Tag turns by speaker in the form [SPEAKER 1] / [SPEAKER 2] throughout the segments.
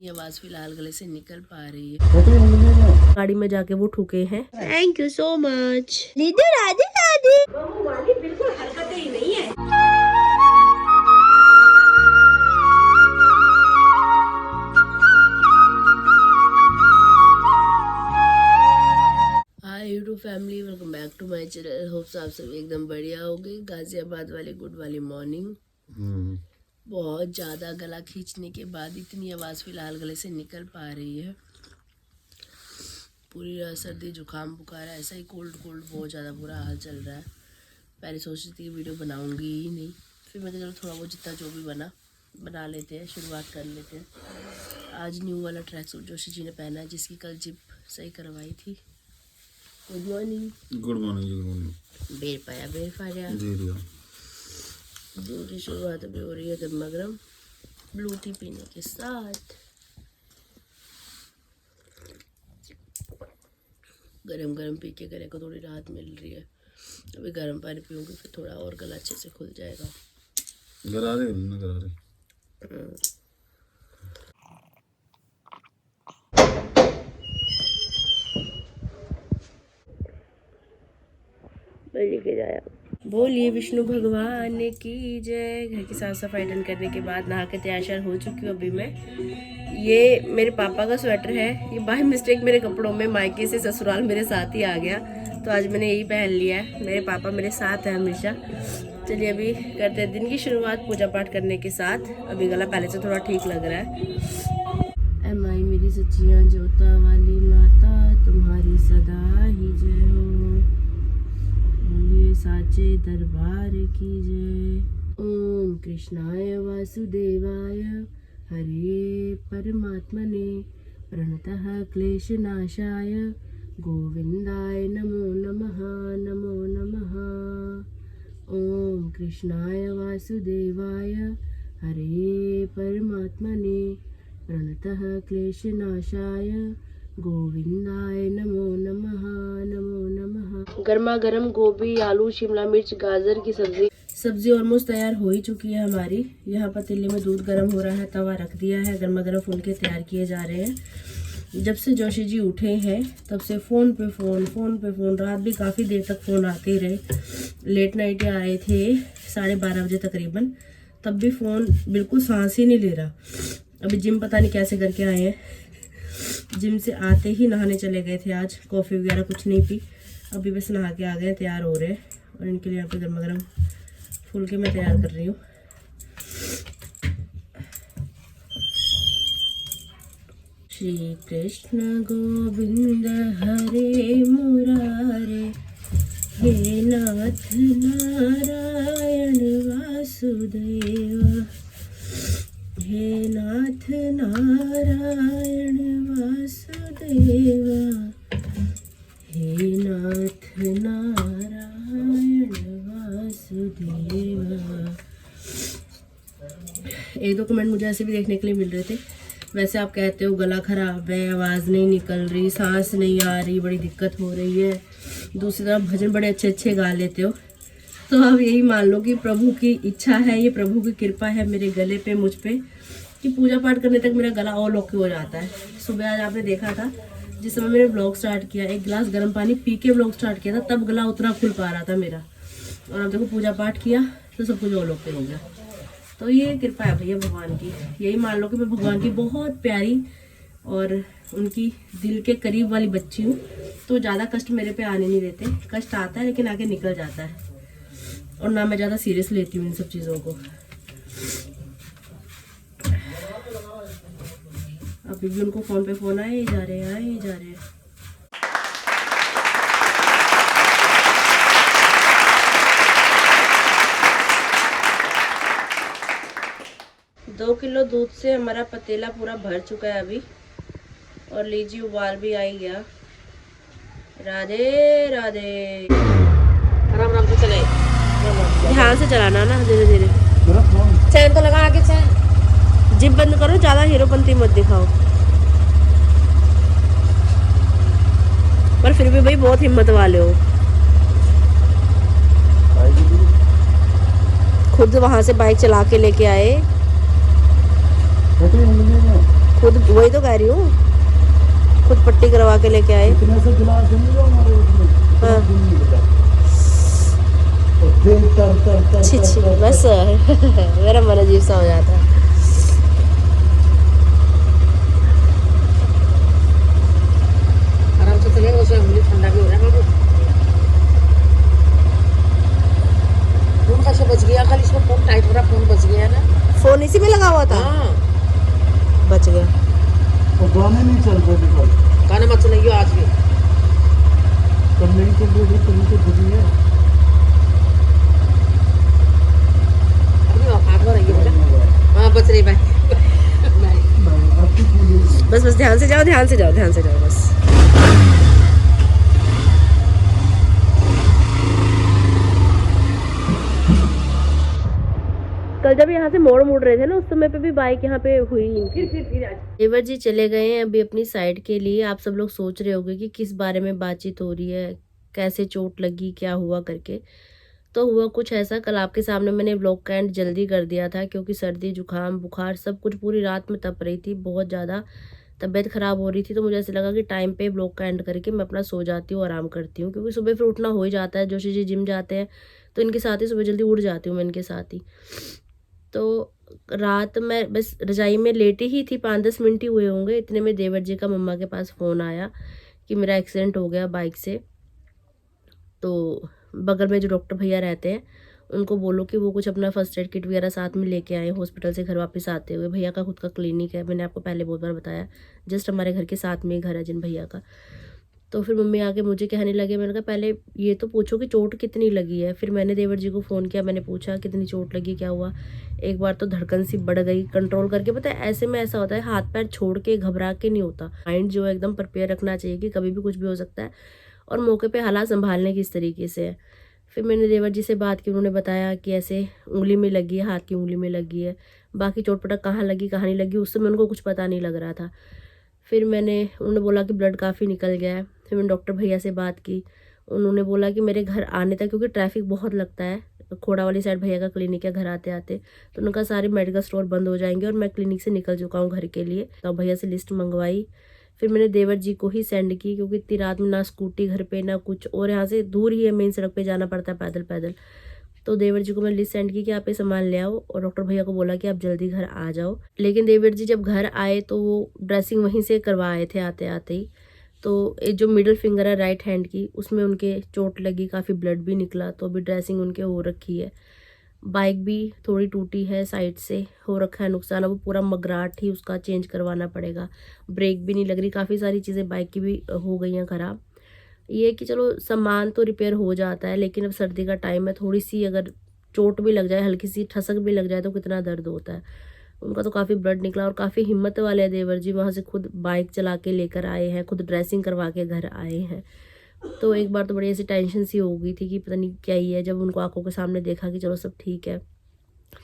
[SPEAKER 1] ये आवाज फिलहाल गले से निकल पा रही है। गाड़ी में जाके वो ठुके हैं। Thank you so much. लीजिए राधे राधे। बिल्कुल हरकतें ही नहीं है। Hi YouTube family, welcome back to my channel. Hopes आप सब एकदम बढ़िया होंगे। गाजियाबाद वाले गुड वाली मॉर्निंग। बहुत ज़्यादा गला खींचने के बाद इतनी आवाज़ फ़िलहाल गले से निकल पा रही है। पूरी रात सर्दी जुकाम बुखार ऐसा ही कोल्ड बहुत ज़्यादा बुरा हाल चल रहा है। पहले सोची थी कि वीडियो बनाऊंगी ही नहीं, फिर मैं चलो थोड़ा बहुत जितना जो भी बना लेते हैं, शुरुआत कर लेते हैं। आज न्यू वाला ट्रैक सूट जोशी जी ने पहना है, जिसकी कल जिप सही करवाई थी। Good morning.
[SPEAKER 2] Good morning. Good morning.
[SPEAKER 1] बेर पाया बेर फाया जी। दिन की शुरुआत अभी हो रही है गर्मा गर्म ब्लू टी पीने के साथ। गरम गरम पी के गले को थोड़ी राहत मिल रही है। अभी गर्म पानी पीऊंगी, फिर थोड़ा और गला अच्छे से खुल जाएगा।
[SPEAKER 2] गरारे
[SPEAKER 1] लेके जाया। बोलिए विष्णु भगवान की जय। घर की साफ सफाई डन करने के बाद नहा के तैयार हो चुकी हूँ अभी मैं। ये मेरे पापा का स्वेटर है। ये बाय मिस्टेक मेरे कपड़ों में मायके से ससुराल मेरे साथ ही आ गया, तो आज मैंने यही पहन लिया है। मेरे पापा मेरे साथ हैं हमेशा। चलिए अभी करते हैं दिन की शुरुआत पूजा पाठ करने के साथ। अभी गला पहले से थोड़ा ठीक लग रहा है। माई मेरी सच्चियाँ जोता वाली माता, तुम्हारी सदा ही जय हो। साचे दरबार की जय। ओम कृष्णाय वासुदेवाय हरे परमात्मने प्रणतः क्लेशनाशाय गोविंदाय नमो नमः नमो नमः। ओम कृष्णाय वासुदेवाय हरे परमात्मने प्रणतः क्लेशनाशाय गोविंदाय नमो नमः नमो नमः। गर्मा गर्म गोभी, आलू, शिमला मिर्च, गाजर की सब्जी ऑलमोस्ट तैयार हो ही चुकी है हमारी। यहाँ पतीले में दूध गर्म हो रहा है, तवा रख दिया है, गर्मा गर्म फुल के तैयार किए जा रहे हैं। जब से जोशी जी उठे हैं तब से फ़ोन पे फ़ोन। रात भी काफ़ी देर तक फ़ोन आते रहे। लेट नाइट आए थे 12:30 बजे तकरीबन, तब भी फ़ोन बिल्कुल सांस ही नहीं ले रहा। अभी जिम पता नहीं कैसे करके आए हैं। जिम से आते ही नहाने चले गए थे। आज कॉफ़ी वगैरह कुछ नहीं पी, अभी बस नहा के आ गए, तैयार हो रहे हैं। और इनके लिए यहाँ पे गर्मा गर्म फुल के मैं तैयार कर रही हूँ। श्री कृष्ण गोविंद हरे मुरारे, हे नाथ नारायण वासुदेव, हे नाथ नारायण वासुदेवा, हे नाथ नारायण वासुदेवा। एक दो कमेंट मुझे ऐसे भी देखने के लिए मिल रहे थे। वैसे आप कहते हो गला खराब है, आवाज़ नहीं निकल रही, सांस नहीं आ रही, बड़ी दिक्कत हो रही है। दूसरी तरफ भजन बड़े अच्छे गा लेते हो। तो अब यही मान लो कि प्रभु की इच्छा है, ये प्रभु की कृपा है मेरे गले पे, मुझ पे, कि पूजा पाठ करने तक मेरा गला और ओके हो जाता है। सुबह आज आपने देखा था जिस समय मैंने ब्लॉग स्टार्ट किया, एक गिलास गर्म पानी पी के ब्लॉग स्टार्ट किया था, तब गला उतना खुल पा रहा था मेरा। और अब देखो पूजा पाठ किया तो सब कुछ और ओके हो गया। तो ये कृपा है भैया भगवान की। यही मान लो कि मैं भगवान की बहुत प्यारी और उनकी दिल के करीब वाली बच्ची हूँ। तो ज़्यादा कष्ट मेरे पे आने नहीं देते। कष्ट आता है लेकिन आगे निकल जाता है, और ना मैं ज़्यादा सीरियस लेती हूँ इन सब चीज़ों को। अभी भी उनको फ़ोन पे फ़ोन आए जा रहे हैं। 2 किलो दूध से हमारा पतीला पूरा भर चुका है अभी। और लीजिए उबाल भी आ ही गया। राधे राधे। आराम से चले, ध्यान से चलाना ना, धीरे धीरे। चैन तो लगा आगे, चैन जिप बंद करो, ज्यादा हीरोपंती मत दिखाओ। पर फिर भी भाई बहुत हिम्मत वाले हो। खुद वहां से बाइक चला के लेके आए, खुद वही तो कह रही हूँ, खुद पट्टी करवा के लेके आए।
[SPEAKER 3] इतने से गिलास नहीं जो हमारे उसमें
[SPEAKER 1] हाँ।
[SPEAKER 3] इतना दिन नहीं मिला। और फिर तर
[SPEAKER 1] छी छी, बस मेरा मन अजीब सा हो जाता है।
[SPEAKER 4] आराम से चलेगा, उसमें उंगली ठंडा भी हो रहा है बाबू। फोन कैसे बच गया? कल इसमें फोन टाइट हो रहा, फोन बच गया ना।
[SPEAKER 1] फोन इसी में लगा हुआ था,
[SPEAKER 4] हाँ,
[SPEAKER 1] बच गया।
[SPEAKER 3] और गाने नहीं चल रहे थे कल।
[SPEAKER 4] गाने मत सुनाइयो आज भी।
[SPEAKER 3] कल नहीं चल रहे थे, कभी तो खुदी है।
[SPEAKER 4] अपनी औकात में रहिए बेटा। हाँ, बच रही भाई।
[SPEAKER 3] आपकी पूरी
[SPEAKER 1] बस बस ध्यान से जाओ, ध्यान से जाओ, ध्यान से जाओ बस। कल जब यहाँ से मोड़ मुड़ रहे थे ना, उस समय पे भी बाइक यहाँ पे हुई इनकी।
[SPEAKER 4] फिर आज
[SPEAKER 1] देवर जी चले गए हैं अभी अपनी साइड के लिए। आप सब लोग सोच रहे होंगे कि किस बारे में बातचीत हो रही है, कैसे चोट लगी, क्या हुआ करके। तो हुआ कुछ ऐसा, कल आपके सामने मैंने व्लॉग का एंड जल्दी कर दिया था क्योंकि सर्दी जुकाम बुखार सब कुछ पूरी रात में तप रही थी, बहुत ज़्यादा तबीयत ख़राब हो रही थी। तो मुझे ऐसे लगा कि टाइम पे व्लॉग का एंड करके मैं अपना सो जाती हूँ, आराम करती हूँ, क्योंकि सुबह फिर उठना हो ही जाता है। जोशी जी जिम जाते हैं तो इनके साथ ही सुबह जल्दी उठ जाती हूँ मैं इनके साथ ही। तो रात मैं बस रजाई में लेटी ही थी, 5-10 मिनट ही हुए होंगे, इतने में देवर जी का मम्मा के पास फ़ोन आया कि मेरा एक्सीडेंट हो गया बाइक से। तो बगल में जो डॉक्टर भैया रहते हैं उनको बोलो कि वो कुछ अपना फर्स्ट एड किट वगैरह साथ में लेके आए हॉस्पिटल से घर वापस आते हुए। भैया का खुद का क्लिनिक है, मैंने आपको पहले बहुत बार बताया, जस्ट हमारे घर के साथ में ही घर है जिन भैया का। तो फिर मम्मी आके मुझे कहने लगे, मैंने कहा पहले ये तो पूछो कि चोट कितनी लगी है। फिर मैंने देवर जी को फ़ोन किया, मैंने पूछा कितनी चोट लगी, क्या हुआ। एक बार तो धड़कन सी बढ़ गई, कंट्रोल करके। पता है ऐसे में ऐसा होता है, हाथ पैर छोड़ के घबरा के नहीं होता, माइंड जो है एकदम प्रिपेयर रखना चाहिए कि कभी भी कुछ भी हो सकता है, और मौके पे हालात संभालने की इस तरीके से है। फिर मैंने देवर जी से बात की, उन्होंने बताया कि ऐसे उंगली में लगी है, हाथ की उंगली में लगी है। बाकी चोट पटक कहाँ लगी कहाँ नहीं लगी उस समय उनको कुछ पता नहीं लग रहा था। फिर उन्होंने बोला कि ब्लड काफ़ी निकल गया है। फिर मैंने डॉक्टर भैया से बात की, उन्होंने बोला कि मेरे घर आने तक, क्योंकि ट्रैफिक बहुत लगता है, खोड़ा वाली साइड भैया का क्लिनिक है घर आते आते, तो उनका सारे मेडिकल स्टोर बंद हो जाएंगे और मैं क्लिनिक से निकल चुका हूँ घर के लिए। तो भैया से लिस्ट मंगवाई, फिर मैंने देवर जी को ही सेंड की, क्योंकि इतनी रात में ना स्कूटी घर पे ना कुछ, और यहाँ से दूर ही है, मेन सड़क पे जाना पड़ता है पैदल पैदल। तो देवर जी को मैं लिस्ट सेंड की कि आप ये सामान ले आओ, और डॉक्टर भैया को बोला कि आप जल्दी घर आ जाओ। लेकिन देवर जी जब घर आए तो वो ड्रेसिंग वहीं से करवा आए थे आते आते ही। तो जो मिडिल फिंगर है राइट हैंड की, उसमें उनके चोट लगी, काफ़ी ब्लड भी निकला, तो अभी ड्रेसिंग उनके हो रखी है। बाइक भी थोड़ी टूटी है, साइड से हो रखा है नुकसान, अब वो पूरा मगराट ही उसका चेंज करवाना पड़ेगा। ब्रेक भी नहीं लग रही, काफ़ी सारी चीज़ें बाइक की भी हो गई हैं ख़राब। ये कि चलो सामान तो रिपेयर हो जाता है, लेकिन अब सर्दी का टाइम है, थोड़ी सी अगर चोट भी लग जाए, हल्की सी ठसक भी लग जाए तो कितना दर्द होता है। उनका तो काफ़ी ब्लड निकला, और काफ़ी हिम्मत वाले हैं देवर जी, वहाँ से खुद बाइक चला के लेकर आए हैं, खुद ड्रेसिंग करवा के घर आए हैं। तो एक बार तो बड़ी ऐसी टेंशन सी हो गई थी कि पता नहीं क्या ही है। जब उनको आंखों के सामने देखा कि चलो सब ठीक है,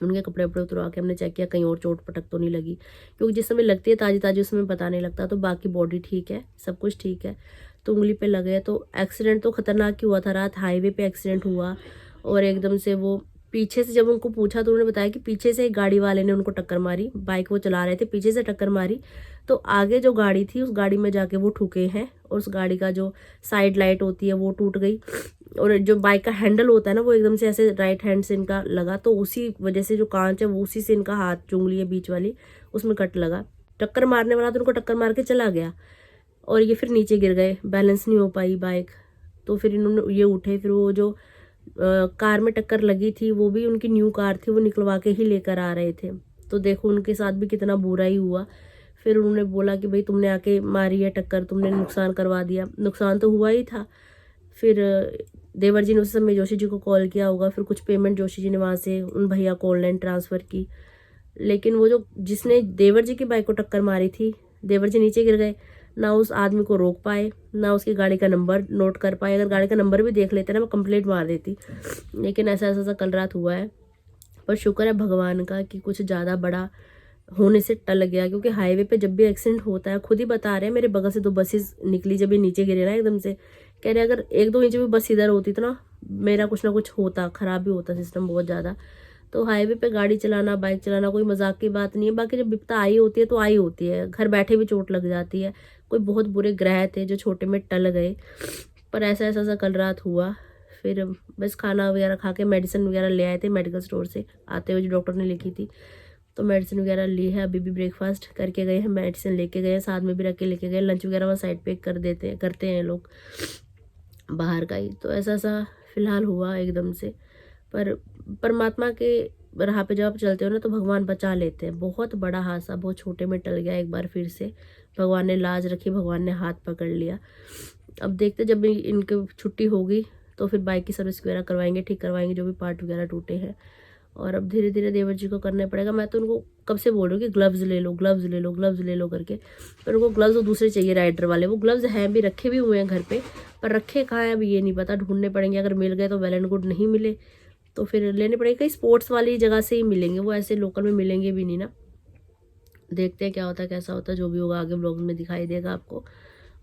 [SPEAKER 1] उनके कपड़े वपड़े उतरवा के हमने चेक किया कहीं और चोट पटक तो नहीं लगी, क्योंकि जिस समय लगती है ताज़ी ताज़ी उस समय पता नहीं लगता। तो बाकी बॉडी ठीक है, सब कुछ ठीक है। तो उंगली पे लगे, तो एक्सीडेंट तो खतरनाक ही हुआ था, रात हाईवे पे एक्सीडेंट हुआ, और एकदम से वो पीछे से, जब उनको पूछा तो उन्होंने बताया कि पीछे से एक गाड़ी वाले ने उनको टक्कर मारी, बाइक वो चला रहे थे, पीछे से टक्कर मारी, तो आगे जो गाड़ी थी उस गाड़ी में जाके वो ठुके हैं, और उस गाड़ी का जो साइड लाइट होती है वो टूट गई, और जो बाइक का हैंडल होता है ना वो एकदम से ऐसे राइट हैंड से इनका लगा, तो उसी वजह से जो कांच है वो उसी से इनका हाथ, जो उंगली है बीच वाली, उसमें कट लगा। टक्कर मारने वाला तो उनको टक्कर मार के चला गया, और ये फिर नीचे गिर गए, बैलेंस नहीं हो पाई बाइक। तो फिर इन्होंने ये उठे, फिर वो जो कार में टक्कर लगी थी वो भी उनकी न्यू कार थी, वो निकलवा के ही लेकर आ रहे थे। तो देखो उनके साथ भी कितना बुरा ही हुआ। फिर उन्होंने बोला कि भाई तुमने आके मारी है टक्कर, तुमने नुकसान करवा दिया। नुकसान तो हुआ ही था। फिर देवर जी ने उस समय जोशी जी को कॉल किया होगा, फिर कुछ पेमेंट जोशी जी ने वहाँ से उन भैया को ऑनलाइन ट्रांसफ़र की। लेकिन वो जो जिसने देवर जी की बाइक को टक्कर मारी थी, देवर जी नीचे गिर गए, ना उस आदमी को रोक पाए, ना उसकी गाड़ी का नंबर नोट कर पाए। अगर गाड़ी का नंबर भी देख लेते ना, मैं कंप्लेंट मार देती। लेकिन ऐसा ऐसा कल रात हुआ है, पर शुक्र है भगवान का कि कुछ ज़्यादा बड़ा होने से टल गया, क्योंकि हाईवे पे जब भी एक्सीडेंट होता है, खुद ही बता रहे हैं, मेरे बगल से 2 बसेस निकली जब ये नीचे गिरे ना एकदम से, कह रहे अगर 1-2 इंच भी बस इधर होती तो ना मेरा कुछ ना कुछ होता, ख़राब भी होता सिस्टम बहुत ज़्यादा। तो हाईवे पे गाड़ी चलाना, बाइक चलाना कोई मजाक की बात नहीं है। बाकी जब विपदा आई होती है तो आई होती है, घर बैठे भी चोट लग जाती है। कोई बहुत बुरे ग्रह थे जो छोटे में टल गए, पर ऐसा ऐसा सा कल रात हुआ। फिर बस खाना वगैरह खा के मेडिसिन वगैरह ले आए थे मेडिकल स्टोर से आते हुए, जो डॉक्टर ने लिखी थी। तो मेडिसिन वगैरह ली है, अभी भी ब्रेकफास्ट करके गए हैं, मेडिसिन लेके गए हैं, साथ में भी रख के लेके गए। लंच वगैरह वहाँ साइड पे करते हैं लोग बाहर का ही। तो ऐसा सा फिलहाल हुआ एकदम से। पर परमात्मा के राह पे जब आप चलते हो ना तो भगवान बचा लेते हैं। बहुत बड़ा हादसा बहुत छोटे में टल गया एक बार फिर से। भगवान ने लाज रखी, भगवान ने हाथ पकड़ लिया। अब देखते जब इनकी छुट्टी होगी तो फिर बाइक की सर्विस वगैरह करवाएंगे, ठीक करवाएंगे जो भी पार्ट वगैरह टूटे हैं। और अब धीरे धीरे देवर जी को करना पड़ेगा। मैं तो उनको कब से बोल रही हूँ कि ग्लव्स ले लो, ग्लव्स ले लो, ग्लव्स ले लो करके, पर उनको ग्लव्स तो दूसरे चाहिए राइडर वाले। वो ग्लव्स हैं भी, रखे भी हुए हैं घर पे, पर रखे कहाँ हैं अभी ये नहीं पता, ढूंढने पड़ेंगे। अगर मिल गए तो वेल एंड गुड, नहीं मिले तो फिर लेने पड़ेंगे। कहीं स्पोर्ट्स वाली जगह से ही मिलेंगे, वो ऐसे लोकल में मिलेंगे भी नहीं ना। देखते हैं क्या होता है कैसा होता है, जो भी होगा आगे ब्लॉग में दिखाई देगा आपको।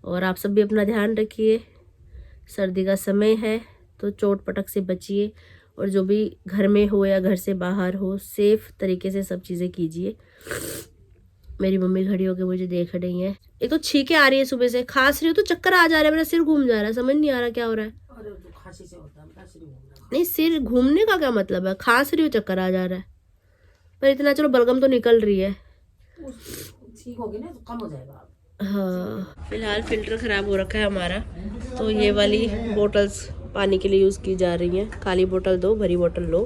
[SPEAKER 1] और आप सब भी अपना ध्यान रखिए, सर्दी का समय है तो चोट पटक से बचिए। और जो भी घर में हो या घर से बाहर हो, सेफ तरीके से सब चीज़ें कीजिए। मेरी मम्मी खड़ी होकर मुझे देख रही है। एक तो छींके आ रही है सुबह से, खांस रही हो तो चक्कर आ जा रहा है, मेरा सिर घूम जा रहा है, समझ नहीं आ रहा क्या हो रहा है।
[SPEAKER 4] खांसी से होता है, सिर घूमना।
[SPEAKER 1] नहीं, सिर घूमने का क्या मतलब है, खांस रही हो चक्कर आ जा रहा है। पर इतना चलो बलगम तो निकल रही है,
[SPEAKER 4] ठीक होगी ना तो कम हो जाएगा।
[SPEAKER 1] हाँ। फिलहाल फिल्टर ख़राब हो रखा है हमारा, तो ये वाली बोटल्स पानी के लिए यूज़ की जा रही हैं। खाली बोतल दो, भरी बोतल लो।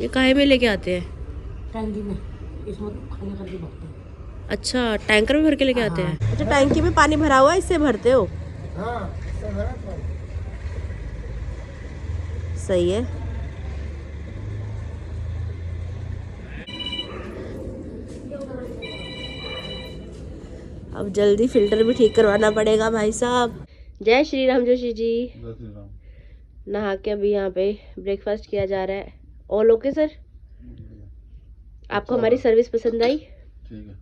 [SPEAKER 1] ये काहे में लेके आते हैं?
[SPEAKER 4] टैंकी में, इसमें खाने करके भरते हैं।
[SPEAKER 1] अच्छा, टैंकर में भर के लेके आते हैं। अच्छा, टैंकी में पानी भरा हुआ है, इससे भरते हो? सही है। अब जल्दी फिल्टर भी ठीक करवाना पड़ेगा भाई साहब। जय श्री राम जोशी जी। नहा के अभी यहाँ पे ब्रेकफास्ट किया जा रहा है। All okay sir? आपको हमारी सर्विस पसंद आई?
[SPEAKER 2] ठीक है।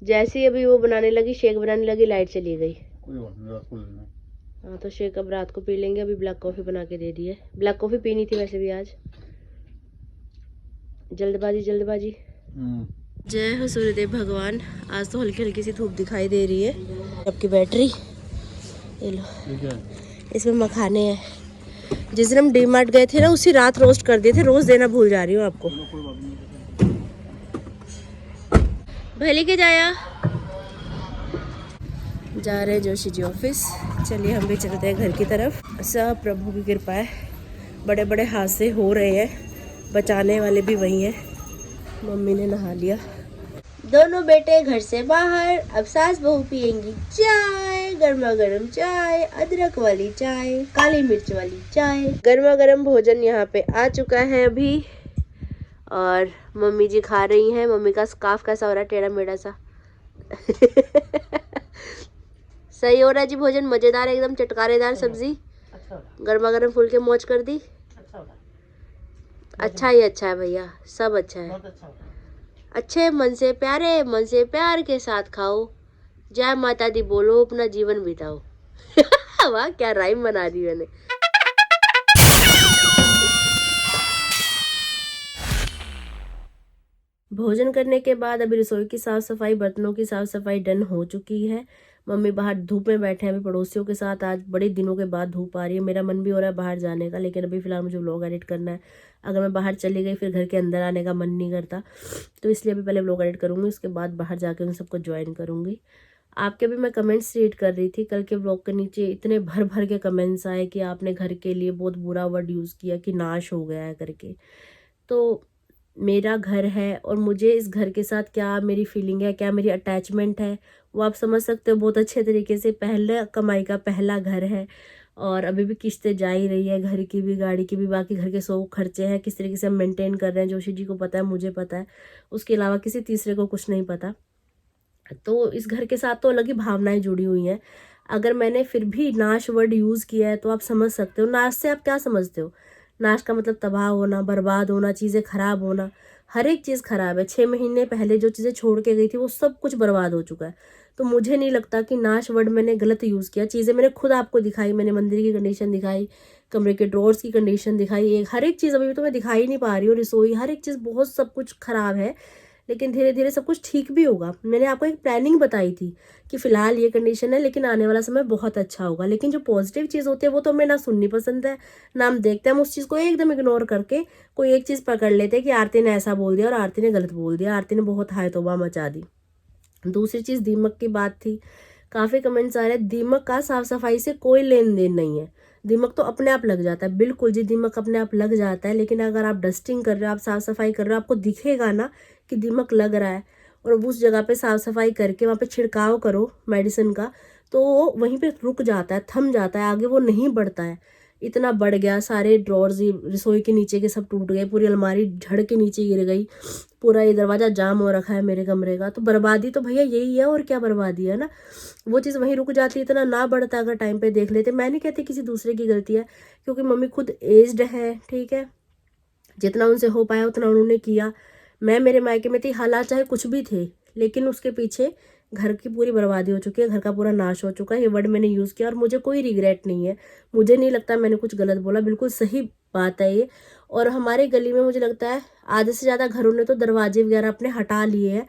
[SPEAKER 1] जैसे ही अभी वो बनाने लगी, शेक बनाने लगी, लाइट चली गई।
[SPEAKER 2] कोई बात नहीं, रात को ले लेना।
[SPEAKER 1] हाँ, तो शेक अब रात को पी लेंगे। अभी ब्लैक कॉफ़ी बना के दे दी है। ब्लैक कॉफ़ी पीनी थी वैसे भी आज, जल्दबाजी जल्दबाजी। जय हो सूर्यदेव भगवान। आज तो हल्की हल्की सी धूप दिखाई दे रही है। आपकी बैटरी ये लो, इसमें मखाने हैं। जिस दिन हम डीमार्ट गए थे ना, उसी रात रोस्ट कर दिए थे। रोज देना भूल जा रही हूँ आपको। भाई लेके जाया जा रहे जोशी जी ऑफिस। चलिए हम भी चलते हैं घर की तरफ। सब प्रभु की कृपा है, बड़े बड़े हादसे हो रहे हैं, बचाने वाले भी वही हैं। मम्मी ने नहा लिया, दोनों बेटे घर से बाहर। अब सास बहू पियेंगी चाय, गर्मा गर्म चाय, अदरक वाली चाय, काली मिर्च वाली चाय। गर्मा गर्म भोजन यहाँ पे आ चुका है अभी, और मम्मी जी खा रही हैं। मम्मी का स्कार्फ कैसा हो रहा है, टेढ़ा मेढ़ा सा। सही हो रहा है जी भोजन, मजेदार एकदम, चटकारेदार सब्जी, गर्मा गर्म फुल के मौज कर दी। अच्छा ही अच्छा है भैया, सब अच्छा है। अच्छे मन से, प्यारे मन से, प्यार के साथ खाओ, जय माता दी बोलो, अपना जीवन बिताओ। वाह, क्या राइम बना दी मैंने। भोजन करने के बाद अभी रसोई की साफ सफाई, बर्तनों की साफ सफाई डन हो चुकी है। मम्मी बाहर धूप में बैठे हैं अभी पड़ोसियों के साथ। आज बड़े दिनों के बाद धूप आ रही है। मेरा मन भी हो रहा है बाहर जाने का, लेकिन अभी फिलहाल मुझे व्लॉग एडिट करना है। अगर मैं बाहर चली गई फिर घर के अंदर आने का मन नहीं करता, तो इसलिए अभी पहले व्लॉग एडिट करूँगी, उसके बाद बाहर जाकर उन सबको ज्वाइन करूँगी। आपके भी मैं कमेंट्स रीड कर रही थी। कल के व्लॉग के नीचे इतने भर भर के कमेंट्स आए कि आपने घर के लिए बहुत बुरा वर्ड यूज़ किया कि नाश हो गया है करके। तो मेरा घर है और मुझे इस घर के साथ क्या मेरी फीलिंग है, क्या मेरी अटैचमेंट है, वो आप समझ सकते हो बहुत अच्छे तरीके से। पहले कमाई का पहला घर है और अभी भी किस्तें जा ही रही है, घर की भी, गाड़ी की भी, बाकी घर के 100 खर्चे हैं। किस तरीके से हम मेंटेन कर रहे हैं, जोशी जी को पता है, मुझे पता है, उसके अलावा किसी तीसरे को कुछ नहीं पता। तो इस घर के साथ तो अलग ही भावनाएं जुड़ी हुई हैं। अगर मैंने फिर भी नाश वर्ड यूज़ किया है तो आप समझ सकते हो। नाश से आप क्या समझते हो? नाश का मतलब तबाह होना, बर्बाद होना, चीज़ें खराब होना। हर एक चीज़ खराब है। 6 महीने पहले जो चीज़ें छोड़ के गई थी वो सब कुछ बर्बाद हो चुका है। तो मुझे नहीं लगता कि नाश वर्ड मैंने गलत यूज़ किया। चीज़ें मैंने खुद आपको दिखाई, मैंने मंदिर की कंडीशन दिखाई, कमरे के ड्रॉर्स की कंडीशन दिखाई, एक हर एक चीज़ अभी तो मैं दिखा ही नहीं पा रही हूँ, रसोई हर एक चीज़ बहुत सब कुछ ख़राब है, लेकिन धीरे धीरे सब कुछ ठीक भी होगा। मैंने आपको एक प्लानिंग बताई थी कि फ़िलहाल ये कंडीशन है, लेकिन आने वाला समय बहुत अच्छा होगा। लेकिन जो पॉजिटिव चीज़ होती है वो तो हमें ना सुननी पसंद है, ना हम देखते हैं, हम उस चीज़ को एकदम इग्नोर करके कोई एक चीज़ पकड़ लेते हैं कि आरती ने ऐसा बोल दिया और आरती ने गलत बोल दिया, आरती ने बहुत हाय तौबा मचा दी। दूसरी चीज़ दीमक की बात थी, काफ़ी कमेंट्स आ रहे हैं दीमक का साफ़ सफाई से कोई लेन देन नहीं है, दीमक तो अपने आप लग जाता है। बिल्कुल जी, दीमक अपने आप लग जाता है, लेकिन अगर आप डस्टिंग कर रहे हो, आप साफ़ सफाई कर रहे हो, आपको दिखेगा ना कि दीमक लग रहा है, और उस जगह पे साफ़ सफाई करके वहाँ पे छिड़काव करो मेडिसिन का, तो वो वहीं पे रुक जाता है, थम जाता है, आगे वो नहीं बढ़ता है। इतना बढ़ गया, सारे ड्रॉर्स रसोई के नीचे के सब टूट गए, पूरी अलमारी झड़ के नीचे गिर गई, पूरा ये दरवाज़ा जाम हो रखा है मेरे कमरे का। तो बर्बादी तो भैया यही है, और क्या बर्बादी है ना, वो चीज़ वहीं रुक जाती, इतना ना बढ़ता अगर टाइम पे देख लेते। मैं नहीं कहती किसी दूसरे की गलती है, क्योंकि मम्मी खुद एज्ड है, ठीक है, जितना उनसे हो पाया उतना उन्होंने किया। मैं मेरे मायके में थी, हालात चाहे कुछ भी थे, लेकिन उसके पीछे घर की पूरी बर्बादी हो चुकी है, घर का पूरा नाश हो चुका है। ये वर्ड मैंने यूज़ किया और मुझे कोई रिग्रेट नहीं है, मुझे नहीं लगता मैंने कुछ गलत बोला, बिल्कुल सही बात है ये। और हमारे गली में मुझे लगता है आधे से ज़्यादा घरों ने तो दरवाजे वगैरह अपने हटा लिए हैं,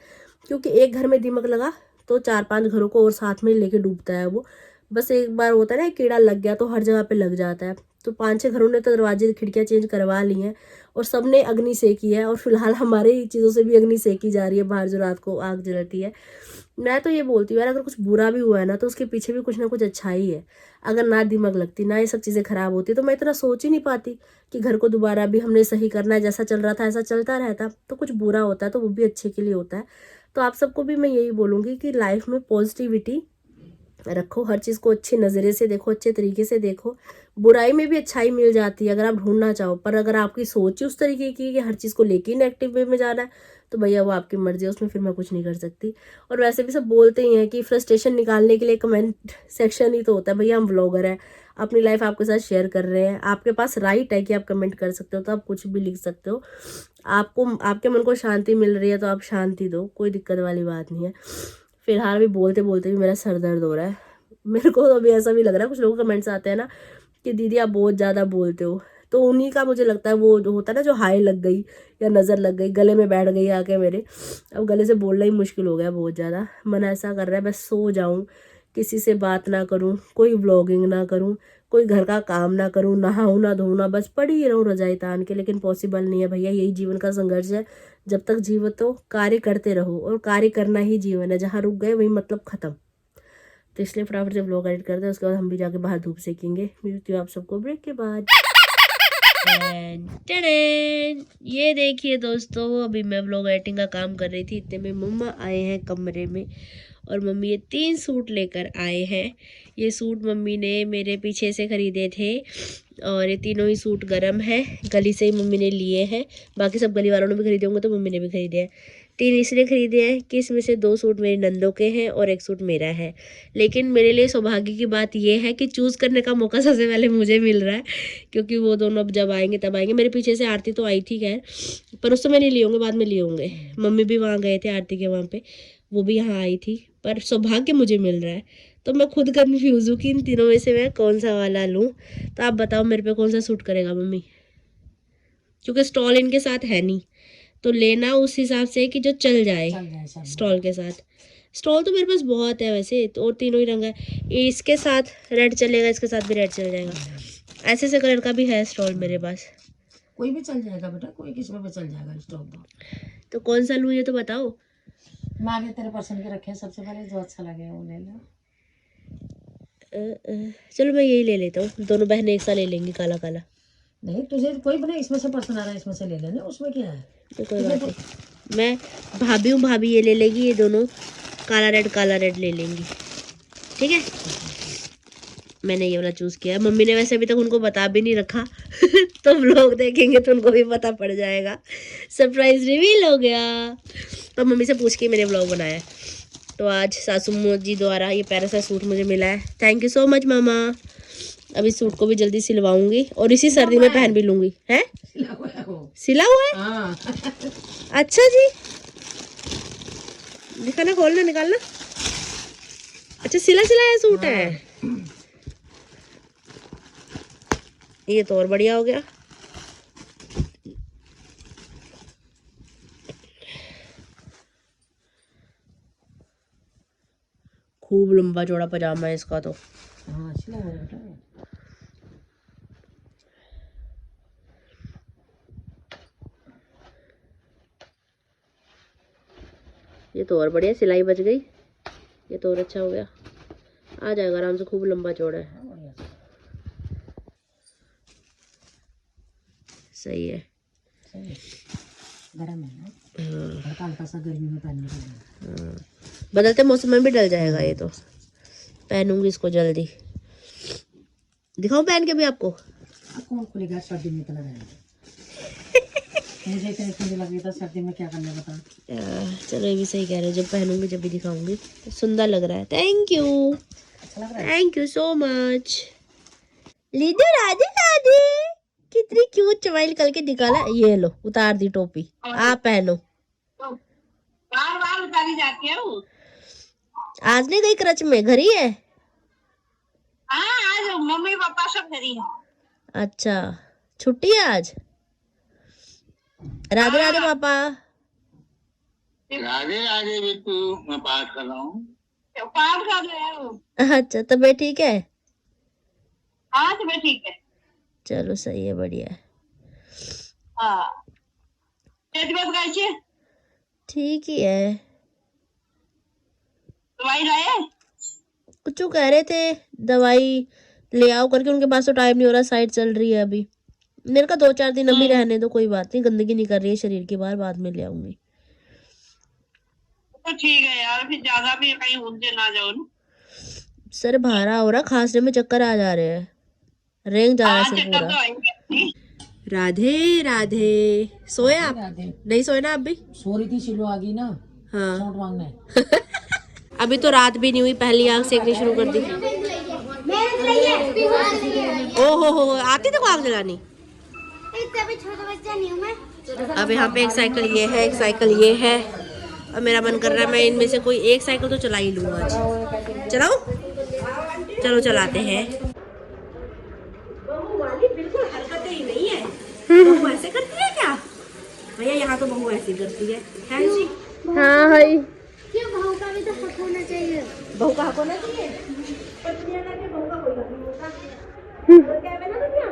[SPEAKER 1] क्योंकि एक घर में दीमक लगा तो 4-5 घरों को और साथ में लेके डूबता है वो। बस एक बार होता है ना, कीड़ा लग गया तो हर जगह पे लग जाता है। तो 5-6 घरों ने तो दरवाजे खिड़कियाँ चेंज करवा ली हैं, और सब ने अग्नि सेकी है, और फिलहाल हमारे ही चीज़ों से भी अग्नि सेकी जा रही है बाहर, जो रात को आग जलती है। मैं तो ये बोलती हूँ यार, अगर कुछ बुरा भी हुआ है ना, तो उसके पीछे भी कुछ ना कुछ अच्छा ही है। अगर ना दिमाग लगती, ना ये सब चीज़ें खराब होती, तो मैं इतना सोच ही नहीं पाती कि घर को दोबारा भी हमने सही करना है, जैसा चल रहा था ऐसा चलता रहता। तो कुछ बुरा होता है तो वो भी अच्छे के लिए होता है। तो आप सबको भी मैं यही बोलूँगी कि लाइफ में पॉजिटिविटी रखो, हर चीज़ को अच्छे नज़रिए से देखो, अच्छे तरीके से देखो। बुराई में भी अच्छाई मिल जाती है अगर आप ढूंढना चाहो, पर अगर आपकी सोच ही उस तरीके की कि हर चीज़ को लेके नेगेटिव वे में जाना है, तो भैया वो आपकी मर्जी है, उसमें फिर मैं कुछ नहीं कर सकती। और वैसे भी सब बोलते ही हैं कि फ्रस्ट्रेशन निकालने के लिए कमेंट सेक्शन ही तो होता है। भैया हम व्लॉगर हैं, अपनी लाइफ आपके साथ शेयर कर रहे हैं, आपके पास राइट है कि आप कमेंट कर सकते हो, तो आप कुछ भी लिख सकते हो। आपको आपके मन को शांति मिल रही है तो आप शांति दो, कोई दिक्कत वाली बात नहीं है। फिलहाल भी बोलते बोलते भी मेरा सर दर्द हो रहा है। मेरे को तो अभी ऐसा भी लग रहा है, कुछ लोगों के कमेंट्स आते हैं ना कि दीदी आप बहुत ज़्यादा बोलते हो, तो उन्हीं का मुझे लगता है वो जो होता है ना, जो हाई लग गई या नज़र लग गई, गले में बैठ गई आके मेरे। अब गले से बोलना ही मुश्किल हो गया बहुत ज़्यादा। मन ऐसा कर रहा है बस सो जाऊँ, किसी से बात ना करूँ, कोई व्लॉगिंग ना करूँ, कोई घर का काम ना करूँ, नहाऊँ ना धोऊँ ना, बस पड़ी ही रहूँ रजाई तान के। लेकिन पॉसिबल नहीं है भैया, यही जीवन का संघर्ष है। जब तक जीवित हो कार्य करते रहो, और कार्य करना ही जीवन है। जहाँ रुक गए वही मतलब ख़त्म। तो इसलिए फटाफट से व्लॉग एडिट करते हैं, उसके बाद हम भी जाके बाहर धूप सेकेंगे। मिलती हूँ आप सबको ब्रेक के बाद। ये देखिए दोस्तों, अभी मैं व्लॉग एडिटिंग का काम कर रही थी, इतने में मम्मा आए हैं कमरे में, और मम्मी ये 3 सूट लेकर आए हैं। ये सूट मम्मी ने मेरे पीछे से ख़रीदे थे, और ये तीनों ही सूट गरम है, गली से ही मम्मी ने लिए हैं। बाकी सब गली वालों ने भी खरीदे होंगे, तो मम्मी ने भी खरीदे हैं। 3 इसलिए खरीदे हैं कि इसमें से 2 सूट मेरी नंदों के हैं और 1 सूट मेरा है। लेकिन मेरे लिए सौभाग्य की बात यह है कि चूज़ करने का मौका सबसे पहले मुझे मिल रहा है, क्योंकि वो दोनों अब जब आएंगे तब आएंगे। मेरे पीछे से आरती तो आई थी खैर, पर उस समय नहीं लिए होंगे, बाद में लिए होंगे। मम्मी भी वहाँ गए थे आरती के वहाँ पे, वो भी यहाँ आई थी, पर सौभाग्य मुझे मिल रहा है। तो मैं खुद कन्फ्यूज़ हूँ कि इन तीनों में से मैं कौन सा वाला लूँ। तो आप बताओ मेरे पे कौन सा सूट करेगा मम्मी, क्योंकि स्टॉल इनके साथ है नहीं, तो लेना उस हिसाब से कि जो चल जाए स्टॉल के साथ। स्टॉल तो मेरे पास बहुत है वैसे, तो और तीनों ही रंग है। इसके साथ रेड चलेगा, इसके साथ भी रेड चल जाएगा, ऐसे ऐसे कलर का भी है स्टॉल मेरे पास।
[SPEAKER 4] कोई भी चल जाएगा बेटा, कोई किसी में भी चल जाएगा स्टॉल।
[SPEAKER 1] तो कौन सा लूँ ये तो बताओ।
[SPEAKER 4] मैं आगे तेरे पसंद के रखे, सबसे पहले जो अच्छा लगे वो ले लो।
[SPEAKER 1] चलो मैं यही ले लेता हूँ, दोनों बहनें एक साथ ले लेंगी काला काला।
[SPEAKER 4] नहीं तुझे कोई बना, इसमें से पसंद आ रहा है इसमें से ले लेना, उसमें क्या है।
[SPEAKER 1] तो कोई बात नहीं, मैं भाभी हूँ, भाभी ये ले लेगी, ये दोनों काला रेड ले लेंगी, ठीक है। मैंने ये वाला चूज़ किया है। मम्मी ने वैसे अभी तक उनको बता भी नहीं रखा तो व्लॉग देखेंगे तो उनको भी पता पड़ जाएगा, सरप्राइज रिवील हो गया। तो मम्मी से पूछ के मैंने व्लॉग बनाया है। तो आज सासू जी द्वारा ये प्यारा सा सूट मुझे मिला है, थैंक यू सो मच मामा। अब इस सूट को भी जल्दी सिलवाऊंगी और इसी सर्दी में पहन भी लूंगी। है सिला हुआ है?
[SPEAKER 4] हाँ।
[SPEAKER 1] अच्छा जी, दिखाना, खोलना, निकालना। अच्छा सिला सिलाया सूट है, ये तो और बढ़िया हो गया। खूब लंबा चौड़ा पजामा है इसका तो।
[SPEAKER 4] हाँ अच्छा लग रहा है बेटा।
[SPEAKER 1] ये तो और बढ़िया, सिलाई बच गई, ये तो और अच्छा हो गया, आ जाएगा आराम से, खूब लंबा चौड़ा है। सही है,
[SPEAKER 4] गरम है ना, हल्का हल्का सा गर्मी में पहनने के लिए।
[SPEAKER 1] हाँ। बदलते मौसम में भी डल जाएगा ये तो, पहनूंगी इसको जल्दी। दिखाऊं पहन के भी आपको?
[SPEAKER 4] कौन खुलेगा सर्दी में, इतना रहेगा मुझे इतनी ठंडी लगी तो सर्दी में क्या करना बता।
[SPEAKER 1] चलो ये भी सही कह रहे हो, जब पहनूंगी जब भी दिखाऊंगी। सुंदर लग रहा है, थैंक यू,
[SPEAKER 4] अच्छा लग रहा है।
[SPEAKER 1] Thank you so much. लीजिए राधे राधे, कितनी क्यूट चमाई निकल के निकाला। ये लो उतार दी टोपी, आप पहनो।
[SPEAKER 5] बार बार उतारी जाती है वो।
[SPEAKER 1] आज नहीं गई क्रच में, घर ही है?
[SPEAKER 5] हाँ आज मम्मी पापा सब घर ही है।
[SPEAKER 1] अच्छा छुट्टी है आज। राधे राधे पापा।
[SPEAKER 2] राधे राधे बिट्टू, मैं पाठ कर रहा हूँ।
[SPEAKER 5] पाठ कर रहे हैं वो।
[SPEAKER 1] अच्छा तबीयत ठीक है?
[SPEAKER 5] हाँ तुम्हें ठीक है।
[SPEAKER 1] चलो सही है, बढ़िया है।
[SPEAKER 5] हाँ दिवस गए थे,
[SPEAKER 1] ठीक ही है।
[SPEAKER 5] दवाई लाए?
[SPEAKER 1] कुछ कह रहे थे दवाई ले आओ करके, उनके पास तो टाइम नहीं हो रहा, साइड चल रही है अभी। मेरे का 2-4 दिन अभी रहने दो, कोई बात नहीं, गंदगी नहीं कर रही है शरीर की, बाहर बाद में ले आऊंगी।
[SPEAKER 5] तो ठीक है यार, फिर ज्यादा भी कहीं उलझे ना जाओ ना।
[SPEAKER 1] सर भारा हो रहा, खांसने में चक्कर आ जा रहे हैं, रेंग जा रहा है
[SPEAKER 5] हाँ
[SPEAKER 1] सर
[SPEAKER 5] चक्कर
[SPEAKER 1] पूरा।
[SPEAKER 5] तो आएंगे।
[SPEAKER 1] राधे राधे। सोए आप?
[SPEAKER 4] राधे।
[SPEAKER 1] नहीं सोए ना आप भी?
[SPEAKER 4] सो रही थी, शिलू आ गई ना
[SPEAKER 1] हाँ
[SPEAKER 4] चोट मांगने।
[SPEAKER 1] अभी तो रात भी नहीं हुई, पहली आग सेकनी शुरू कर दी। ओ हो आती देखो आग जलानी। अब यहाँ पे एक साइकिल ये है, एक साइकिल ये है, और मेरा मन कर रहा है मैं इनमें से कोई एक साइकिल तो चला ही लूंगा आज। चलाओ, चलो चलाते हैं। बहू वाली बिल्कुल हरकतें ही नहीं है। बहू ऐसे करती है क्या भैया? यहाँ तो बहू ऐसे करती है जी? हाँ भाई,
[SPEAKER 6] क्यों बहू का भी तो हक होना चाहिए।
[SPEAKER 1] बहू का हक होना चाहिए, पर दुनिया का बहू का कोई हक नहीं होता। तो क्या है ना दुनिया?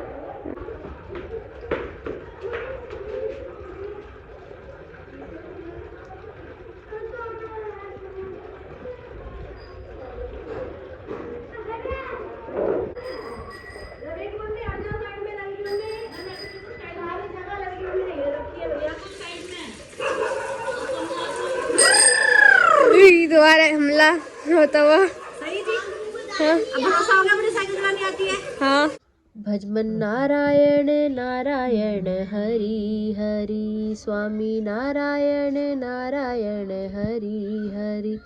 [SPEAKER 6] दोबारा हमला होता हुआ।
[SPEAKER 1] सही जी। हाँ। अब भरोसा हो गया, मुझे साइकिल चलानी आती है।
[SPEAKER 6] हाँ
[SPEAKER 1] भजमन नारायण नारायण हरि हरि, स्वामी नारायण नारायण हरि हरि,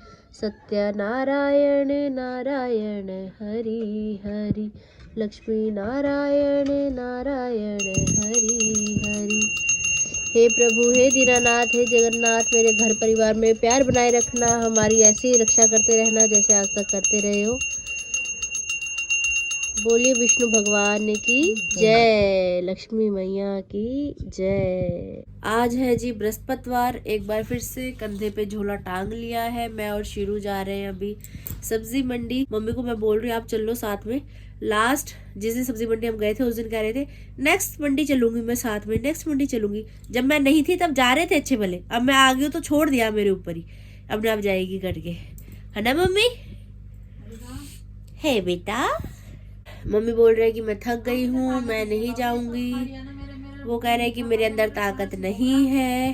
[SPEAKER 1] सत्य नारायण नारायण हरि हरि, लक्ष्मी नारायण नारायण हरि हरि। हे प्रभु, हे दीनानाथ, हे जगन्नाथ, मेरे घर परिवार में प्यार बनाए रखना, हमारी ऐसे ही रक्षा करते रहना जैसे आज तक करते रहे हो। बोलिए विष्णु भगवान की जय, लक्ष्मी मैया की जय। आज है जी बृहस्पतिवार, एक बार फिर से कंधे पे झोला टांग लिया है। मैं और शीरू जा रहे हैं अभी सब्जी मंडी। मम्मी को मैं बोल रही हूँ आप चल लो साथ में। लास्ट जिस दिन सब्जी मंडी हम गए थे उस दिन कह रहे थे नेक्स्ट मंडी चलूंगी मैं साथ में, नेक्स्ट मंडी चलूंगी। जब मैं नहीं थी तब जा रहे थे अच्छे भले, अब मैं आ गई हूँ तो छोड़ दिया मेरे ऊपर ही, अपने आप जाएगी करके, है ना मम्मी? है बेटा। मम्मी बोल रहे हैं कि मैं थक गई हूँ, मैं नहीं जाऊंगी। वो कह रहे हैं कि मेरे अंदर ताकत नहीं है।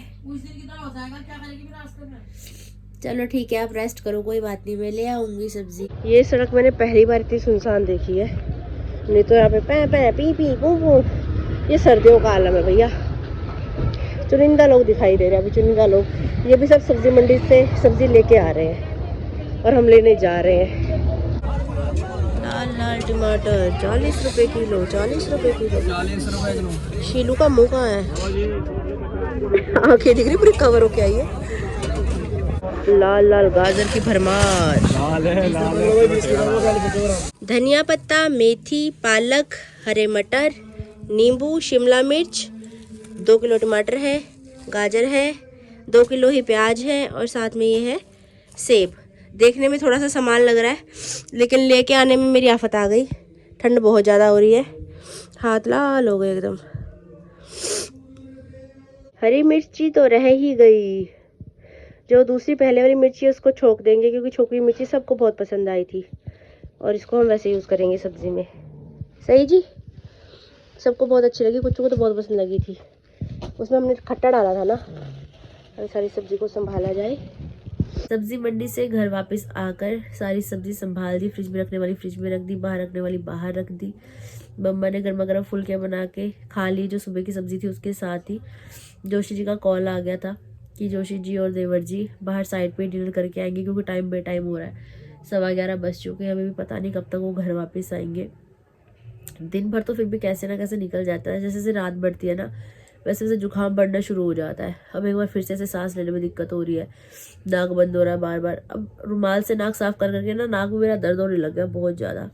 [SPEAKER 1] चलो ठीक है, आप रेस्ट करो, कोई बात नहीं, मैं ले आऊंगी सब्जी। ये सड़क मैंने पहली बार इतनी सुनसान देखी है, नहीं तो यहाँ पे पै पै पी पी पू पू। ये सर्दियों का आलम है भैया। चुनिंदा लोग दिखाई दे रहे हैं अभी, चुनिंदा लोग। ये भी सब सब्जी मंडी से सब्जी लेके आ रहे हैं और हम लेने जा रहे हैं। लाल लाल टमाटर 40 रुपए किलो, 40 रुपए किलो।
[SPEAKER 3] 40 रुपए किलो।
[SPEAKER 1] शीलू का मुंह कहाँ है? आंखें दिख रही पूरी कवर होके आई है। लाल लाल गाजर की भरमार, धनिया पत्ता, मेथी, पालक, हरे मटर, नींबू, शिमला मिर्च, 2 किलो टमाटर है, गाजर है, 2 किलो ही प्याज है और साथ में ये है सेब। देखने में थोड़ा सा सामान लग रहा है लेकिन लेके आने में मेरी आफत आ गई। ठंड बहुत ज़्यादा हो रही है, हाथ लाल हो गए एकदम। हरी मिर्ची तो रह ही गई, जो दूसरी पहले वाली मिर्ची है उसको छोक देंगे क्योंकि छोकी मिर्ची सबको बहुत पसंद आई थी और इसको हम वैसे यूज़ करेंगे सब्ज़ी में। सही जी, सबको बहुत अच्छी लगी, कुछ को तो बहुत पसंद लगी थी। उसमें हमने खट्टा डाला था ना। अभी सारी सब्जी को संभाला जाए। सब्जी मंडी से घर वापस आकर सारी सब्जी संभाल दी, फ्रिज में रखने वाली फ्रिज में रख दी, बाहर रखने वाली बाहर रख दी। मम्मा ने गर्मा गर्म फुलकियाँ बना के खा ली जो सुबह की सब्जी थी। उसके साथ ही जोशी जी का कॉल आ गया था कि जोशी जी और देवर जी बाहर साइड पे डिनर करके आएंगे क्योंकि टाइम बे टाइम हो रहा है, 11:15 बज चुके हैं। हमें भी पता नहीं कब तक वो घर वापस आएंगे। दिन भर तो फिर भी कैसे ना कैसे निकल जाता है, जैसे जैसे रात बढ़ती है ना वैसे वैसे जुकाम बढ़ना शुरू हो जाता है। अब एक बार फिर से सांस लेने में दिक्कत हो रही है, नाक बंद हो रहा है बार बार। अब रुमाल से नाक साफ कर करके ना नाक में मेरा दर्द होने लग गया बहुत ज़्यादा।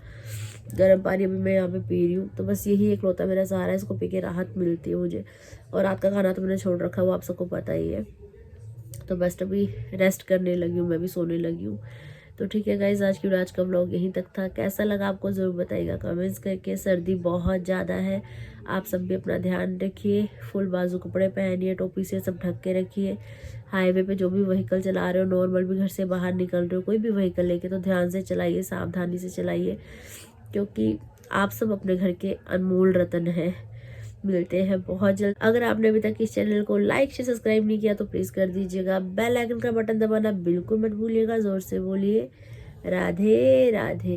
[SPEAKER 1] गर्म पानी अभी मैं यहाँ पे पी रही हूँ, तो बस यही एक लौता मेरा सहारा है, इसको पी के राहत मिलती है मुझे। और रात का खाना तो मैंने छोड़ रखा है, वो आप सबको पता ही है। तो बस अभी रेस्ट करने लगी हूँ, मैं भी सोने लगी हूँ। तो ठीक है गाइज, आज का व्लॉग यहीं तक था। कैसा लगा आपको ज़रूर बताइएगा कमेंट्स करके। सर्दी बहुत ज़्यादा है, आप सब भी अपना ध्यान रखिए, फुल बाजू कपड़े पहनिए, टोपी से सब ढक के रखिए। हाईवे पे जो भी व्हीकल चला रहे हो, नॉर्मल भी घर से बाहर निकल रहे हो, कोई भी व्हीकल लेके तो ध्यान से चलाइए, सावधानी से चलाइए, क्योंकि आप सब अपने घर के अनमोल रतन हैं। मिलते हैं बहुत जल्द। अगर आपने अभी तक इस चैनल को लाइक से सब्सक्राइब नहीं किया तो प्लीज़ कर दीजिएगा। बेल आइकन का बटन दबाना बिल्कुल मत भूलिएगा। ज़ोर से बोलिए राधे राधे।